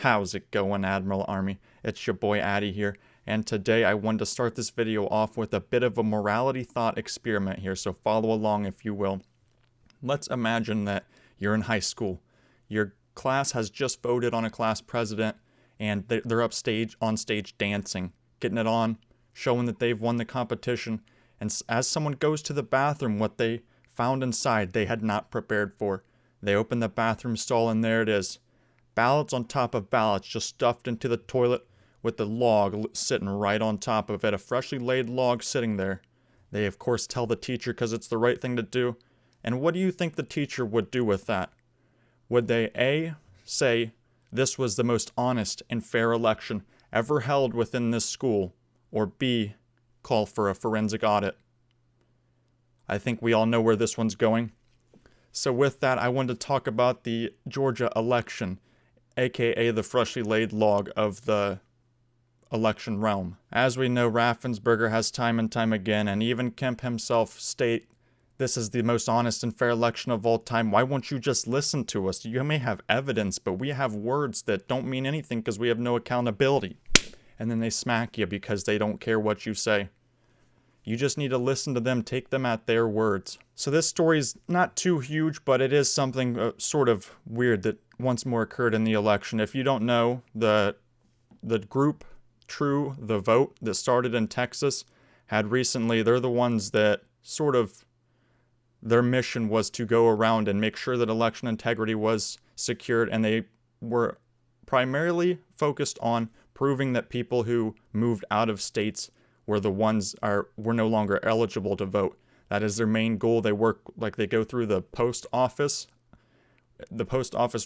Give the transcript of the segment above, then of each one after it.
How's it going, Admiral Army? It's your boy Addy here, and today I wanted to start this video off with a bit of a morality thought experiment here, so follow along if you will. Let's imagine that you're in high school. Your class has just voted on a class president, and they're on stage dancing, getting it on, showing that they've won the competition, and as someone goes to the bathroom, what they found inside they had not prepared for. They open the bathroom stall and there it is. Ballots on top of ballots just stuffed into the toilet with the log sitting right on top of it, a freshly laid log sitting there. They of course tell the teacher because it's the right thing to do. And what do you think the teacher would do with that? Would they A, say this was the most honest and fair election ever held within this school, or B, call for a forensic audit? I think we all know where this one's going. So with that, I wanted to talk about the Georgia election, aka the freshly laid log of the election realm. As we know, Raffensperger has time and time again, and even Kemp himself state, this is the most honest and fair election of all time. Why won't you just listen to us? You may have evidence, but we have words that don't mean anything because we have no accountability. And then they smack you because they don't care what you say. You just need to listen to them, take them at their words. So this story is not too huge, but it is something sort of weird that once more occurred in the election. If you don't know, the group True the Vote that started in Texas had recently, they're the ones that sort of, their mission was to go around and make sure that election integrity was secured, and they were primarily focused on proving that people who moved out of states were no longer eligible to vote. That is their main goal. They go through the post office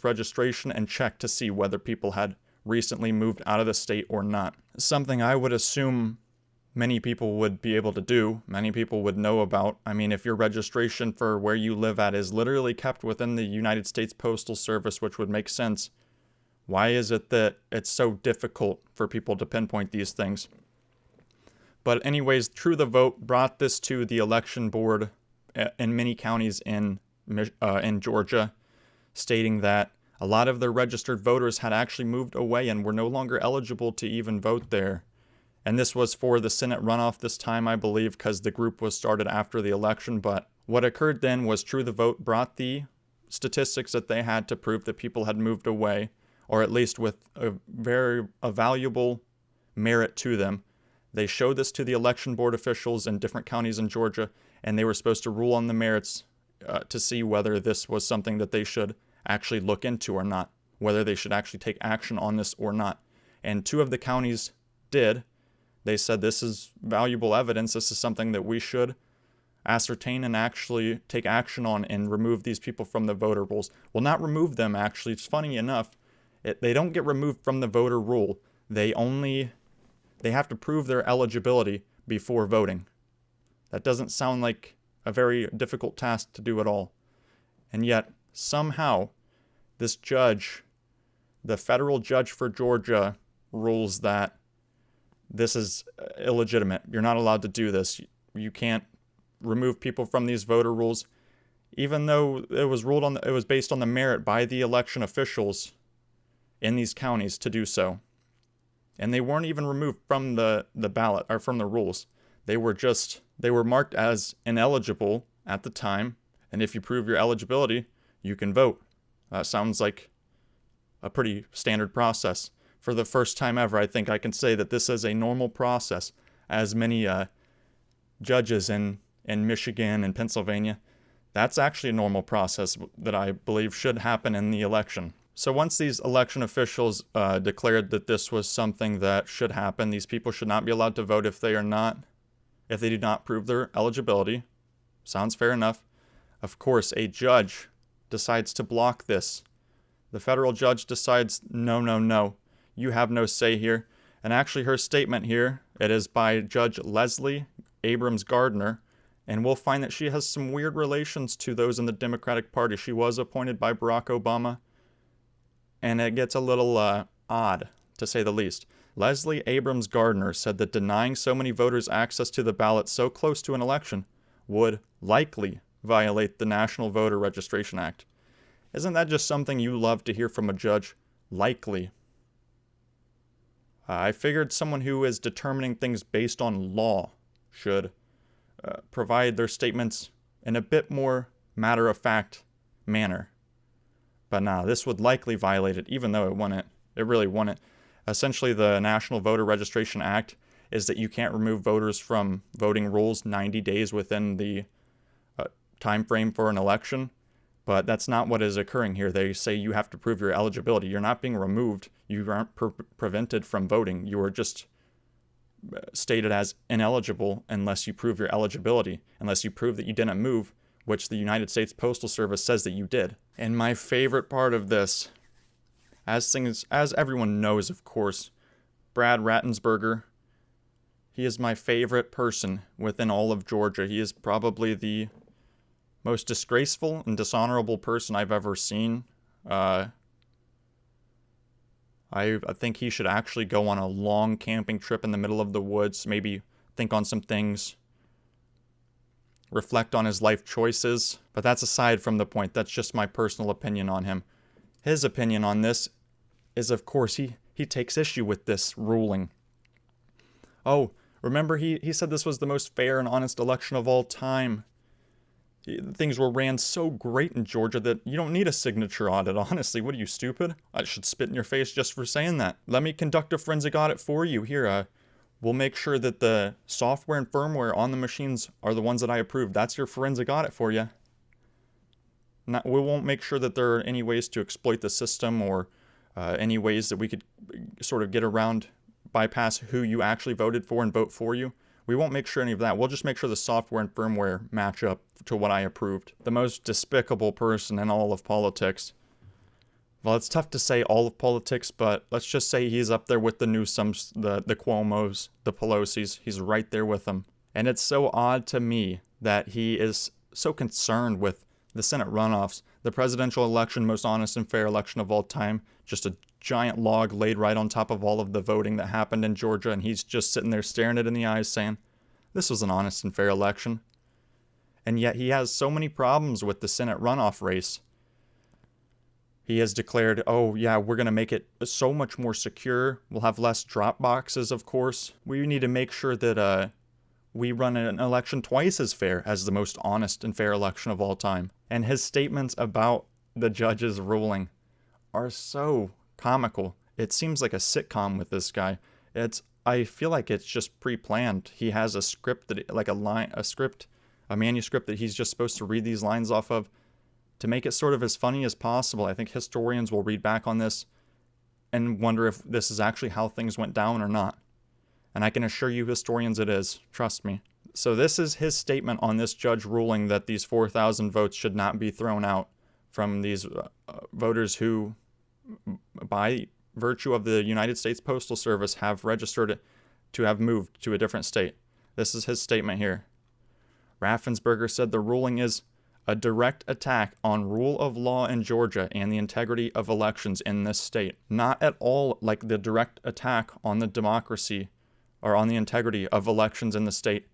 registration and check to see whether people had recently moved out of the state or not. Something I would assume many people would be able to do, many people would know about. I mean, if your registration for where you live at is literally kept within the United States Postal Service, which would make sense, why is it that it's so difficult for people to pinpoint these things? But anyways, True the Vote brought this to the election board in many counties in Georgia, stating that a lot of their registered voters had actually moved away and were no longer eligible to even vote there. And this was for the Senate runoff this time, I believe, because the group was started after the election. But what occurred then was True the Vote brought the statistics that they had to prove that people had moved away, or at least with a valuable merit to them. They showed this to the election board officials in different counties in Georgia, and they were supposed to rule on the merits to see whether this was something that they should actually look into or not, whether they should actually take action on this or not. And two of the counties did. They said this is valuable evidence. This is something that we should ascertain and actually take action on and remove these people from the voter rolls. Well, not remove them, actually. It's funny enough. They don't get removed from the voter roll. They have to prove their eligibility before voting. That doesn't sound like a very difficult task to do at all. And yet, somehow, this judge, the federal judge for Georgia, rules that this is illegitimate. You're not allowed to do this. You can't remove people from these voter rolls, even though it was based on the merit by the election officials in these counties to do so. And they weren't even removed from the ballot or from the rules. They were marked as ineligible at the time. And if you prove your eligibility, you can vote. That sounds like a pretty standard process. For the first time ever, I think I can say that this is a normal process, as many judges in Michigan and Pennsylvania. That's actually a normal process that I believe should happen in the election. So once these election officials declared that this was something that should happen, these people should not be allowed to vote if they do not prove their eligibility. Sounds fair enough. Of course, a judge decides to block this. The federal judge decides, no, you have no say here. And actually her statement here, it is by Judge Leslie Abrams Gardner, and we'll find that she has some weird relations to those in the Democratic Party. She was appointed by Barack Obama, and it gets a little odd, to say the least. Leslie Abrams Gardner said that denying so many voters access to the ballot so close to an election would likely violate the National Voter Registration Act. Isn't that just something you love to hear from a judge? Likely. I figured someone who is determining things based on law should provide their statements in a bit more matter-of-fact manner. But nah, this would likely violate it, even though it wouldn't. It really wouldn't. Essentially, the National Voter Registration Act is that you can't remove voters from voting rolls 90 days within the time frame for an election. But that's not what is occurring here. They say you have to prove your eligibility. You're not being removed. You aren't prevented from voting. You are just stated as ineligible unless you prove your eligibility, unless you prove that you didn't move, which the United States Postal Service says that you did. And my favorite part of this, as everyone knows, of course, Brad Raffensperger, he is my favorite person within all of Georgia. He is probably the most disgraceful and dishonorable person I've ever seen. I think he should actually go on a long camping trip in the middle of the woods, maybe think on some things, reflect on his life choices. But that's aside from the point. That's just my personal opinion on him. His opinion on this is, of course, he takes issue with this ruling. Oh, remember he said this was the most fair and honest election of all time. Things were ran so great in Georgia that you don't need a signature audit. Honestly, what are you, stupid? I should spit in your face just for saying that. Let me conduct a forensic audit for you. Here, we'll make sure that the software and firmware on the machines are the ones that I approved. That's your forensic audit for you. We won't make sure that there are any ways to exploit the system or any ways that we could sort of get around, bypass who you actually voted for and vote for you. We won't make sure any of that. We'll just make sure the software and firmware match up to what I approved. The most despicable person in all of politics. Well, it's tough to say all of politics, but let's just say he's up there with the Newsoms, the Cuomos, the Pelosi's. He's right there with them. And it's so odd to me that he is so concerned with the Senate runoffs, the presidential election, most honest and fair election of all time, just a giant log laid right on top of all of the voting that happened in Georgia, and he's just sitting there staring it in the eyes saying, this was an honest and fair election. And yet he has so many problems with the Senate runoff race. He has declared, oh yeah, we're going to make it so much more secure. We'll have less drop boxes, of course. We need to make sure that we run an election twice as fair as the most honest and fair election of all time. And his statements about the judge's ruling are so comical. It seems like a sitcom with this guy. I feel like it's just pre-planned. He has a script a manuscript that he's just supposed to read these lines off of to make it sort of as funny as possible. I think historians will read back on this and wonder if this is actually how things went down or not. And I can assure you historians it is. Trust me. So this is his statement on this judge ruling that these 4,000 votes should not be thrown out from these voters who, by virtue of the United States Postal Service, have registered it to have moved to a different state. This is his statement here. Raffensperger said the ruling is a direct attack on rule of law in Georgia and the integrity of elections in this state. Not at all like the direct attack on the democracy or on the integrity of elections in the state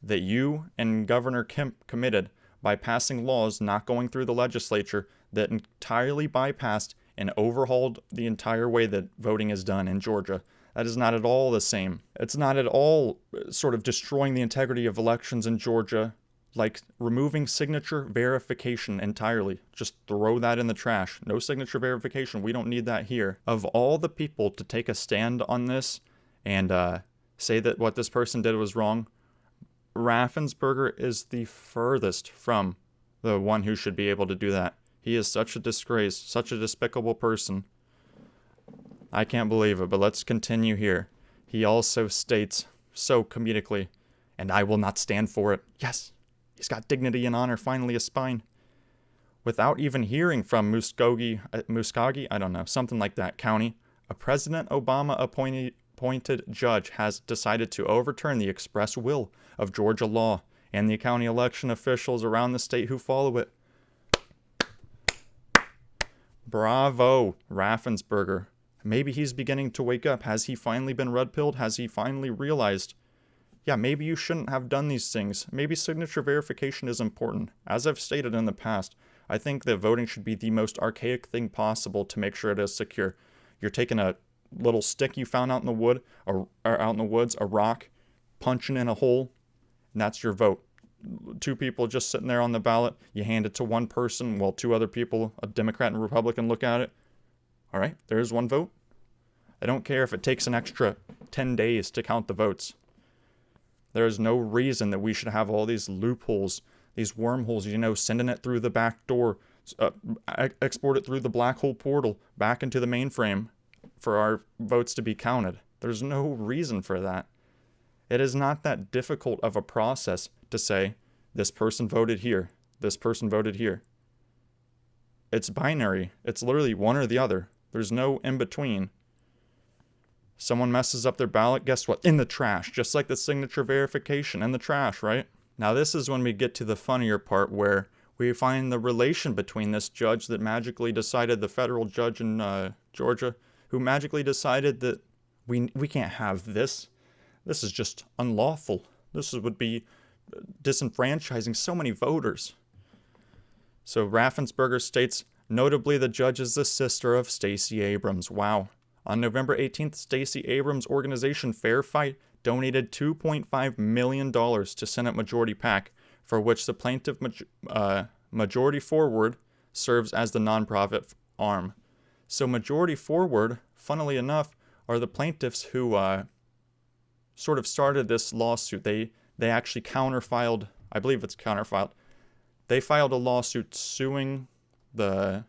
that you and Governor Kemp committed by passing laws not going through the legislature that entirely bypassed and overhauled the entire way that voting is done in Georgia. That is not at all the same. It's not at all sort of destroying the integrity of elections in Georgia, like removing signature verification entirely. Just throw that in the trash. No signature verification. We don't need that here. Of all the people to take a stand on this and say that what this person did was wrong, Raffensperger is the furthest from the one who should be able to do that. He is such a disgrace, such a despicable person. I can't believe it, but let's continue here. He also states, so comedically, and I will not stand for it. Yes, he's got dignity and honor, finally a spine. Without even hearing from Muskogee, I don't know, something like that, county, a President Obama appointed judge has decided to overturn the express will of Georgia law and the county election officials around the state who follow it. Bravo, Raffensperger. Maybe he's beginning to wake up. Has he finally been red-pilled? Has he finally realized, yeah, maybe you shouldn't have done these things. Maybe signature verification is important. As I've stated in the past, I think that voting should be the most archaic thing possible to make sure it is secure. You're taking a little stick you found out in the woods, a rock, punching in a hole, and that's your vote. Two people just sitting there on the ballot. You hand it to one person while two other people, a Democrat and a Republican, look at it. All right, there's one vote. I don't care if it takes an extra 10 days to count the votes. There is no reason that we should have all these loopholes, these wormholes, sending it through the back door, export it through the black hole portal back into the mainframe for our votes to be counted. There's no reason for that. It is not that difficult of a process to say, this person voted here, this person voted here. It's binary. It's literally one or the other. There's no in between. Someone messes up their ballot, guess what? In the trash, just like the signature verification, in the trash, right? Now this is when we get to the funnier part where we find the relation between this judge that magically decided, the federal judge in Georgia, who magically decided that we can't have this. This is just unlawful. This would be disenfranchising so many voters. So Raffensperger states, notably the judge is the sister of Stacey Abrams. Wow. On November 18th, Stacey Abrams' organization Fair Fight donated $2.5 million to Senate Majority PAC, for which the plaintiff Majority Forward serves as the nonprofit arm. So Majority Forward, funnily enough, are the plaintiffs who sort of started this lawsuit. They actually counterfiled, I believe it's counterfiled. They filed a lawsuit suing the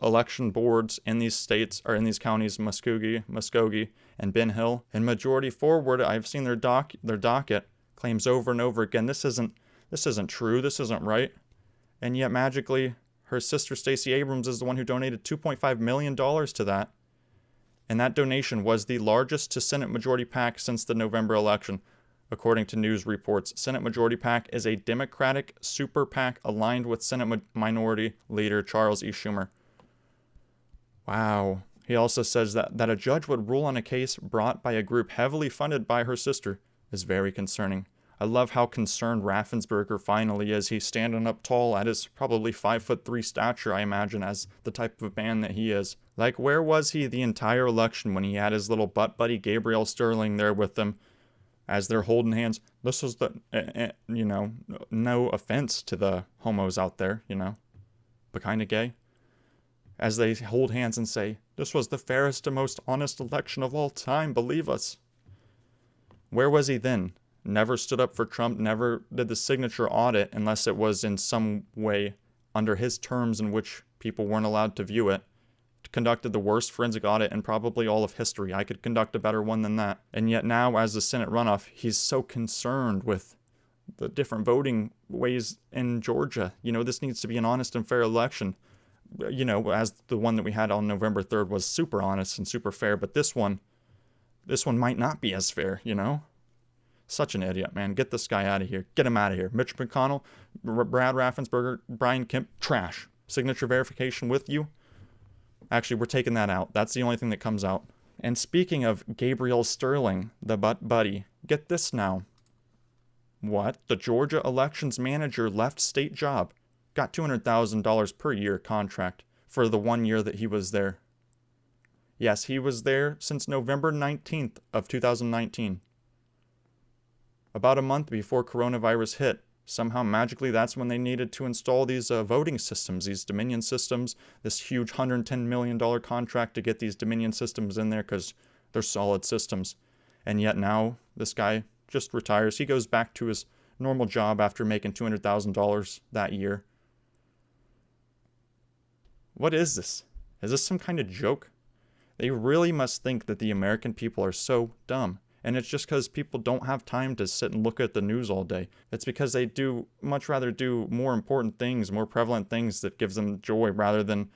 election boards in these states, or in these counties, Muskogee, and Ben Hill. And Majority Forward, I've seen their docket claims over and over again, this isn't true, this isn't right. And yet magically, her sister Stacey Abrams is the one who donated $2.5 million to that. And that donation was the largest to Senate Majority PAC since the November election. According to news reports, Senate Majority PAC is a Democratic super PAC aligned with Senate Minority Leader Charles E. Schumer. Wow. He also says that a judge would rule on a case brought by a group heavily funded by her sister is very concerning. I love how concerned Raffensperger finally is. He's standing up tall at his probably 5'3" stature, I imagine, as the type of man that he is. Like, where was he the entire election when he had his little butt buddy Gabriel Sterling there with them as they're holding hands? This was no offense to the homos out there, but kind of gay. As they hold hands and say, this was the fairest and most honest election of all time, believe us. Where was he then? Never stood up for Trump, never did the signature audit unless it was in some way under his terms in which people weren't allowed to view it. Conducted the worst forensic audit in probably all of history. I could conduct a better one than that. And yet now, as the Senate runoff, he's so concerned with the different voting ways in Georgia. This needs to be an honest and fair election. As the one that we had on November 3rd was super honest and super fair, but this one might not be as fair, Such an idiot, man. Get this guy out of here. Get him out of here. Mitch McConnell, Brad Raffensperger, Brian Kemp, trash. Signature verification with you. Actually, we're taking that out. That's the only thing that comes out. And speaking of Gabriel Sterling, the butt buddy, get this now. What? The Georgia elections manager left state job. Got $200,000 per year contract for the 1 year that he was there. Yes, he was there since November 19th of 2019. About a month before coronavirus hit. Somehow, magically, that's when they needed to install these voting systems, these Dominion systems, this huge $110 million contract to get these Dominion systems in there because they're solid systems. And yet now, this guy just retires. He goes back to his normal job after making $200,000 that year. What is this? Is this some kind of joke? They really must think that the American people are so dumb. And it's just because people don't have time to sit and look at the news all day. It's because they do much rather do more important things, more prevalent things that gives them joy rather than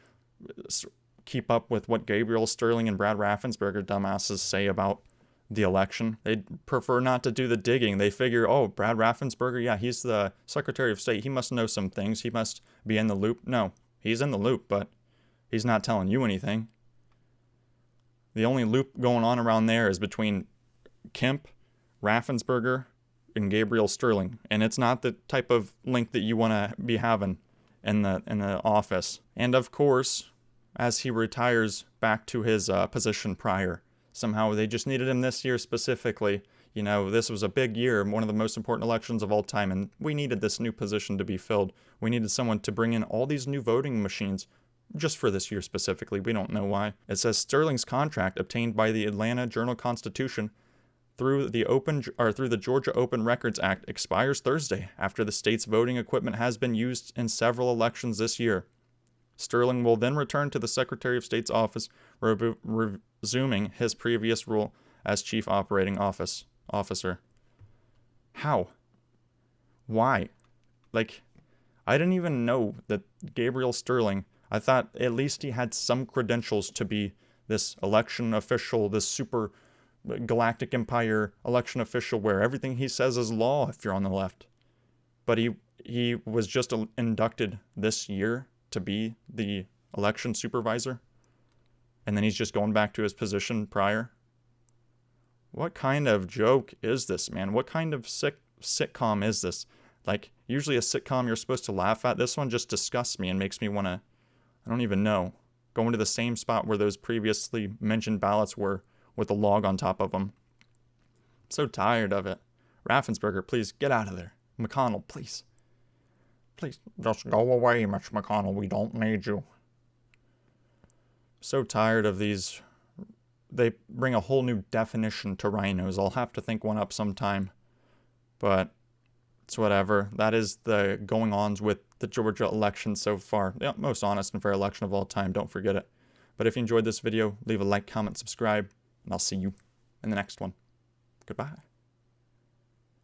keep up with what Gabriel Sterling and Brad Raffensperger dumbasses say about the election. They'd prefer not to do the digging. They figure, oh, Brad Raffensperger, yeah, he's the Secretary of State. He must know some things. He must be in the loop. No, he's in the loop, but he's not telling you anything. The only loop going on around there is between Kemp, Raffensperger, and Gabriel Sterling. And it's not the type of link that you want to be having in the office. And of course, as he retires back to his position prior. Somehow they just needed him this year specifically. You know, this was a big year, one of the most important elections of all time, and we needed this new position to be filled. We needed someone to bring in all these new voting machines just for this year specifically. We don't know why. It says Sterling's contract obtained by the Atlanta Journal-Constitution through the Georgia Open Records Act expires Thursday after the state's voting equipment has been used in several elections this year. Sterling will then return to the Secretary of State's office, resuming his previous role as Chief Operating Officer. How? Why? Like, I didn't even know that Gabriel Sterling, I thought at least he had some credentials to be this election official, this super galactic empire election official where everything he says is law if you're on the left. But he was just inducted this year to be the election supervisor, and then he's just going back to his position prior. What kind of joke is this, man? What kind of sitcom is this? Like, usually a sitcom you're supposed to laugh at. This one just disgusts me and makes me want to, I don't even know, go into the same spot where those previously mentioned ballots were with a log on top of them. I'm so tired of it. Raffensperger, please get out of there. McConnell, please. Please, just go away, Mitch McConnell. We don't need you. So tired of these. They bring a whole new definition to rhinos. I'll have to think one up sometime. But it's whatever. That is the going-ons with the Georgia election so far. Yeah, most honest and fair election of all time. Don't forget it. But if you enjoyed this video, leave a like, comment, subscribe, and I'll see you in the next one. Goodbye.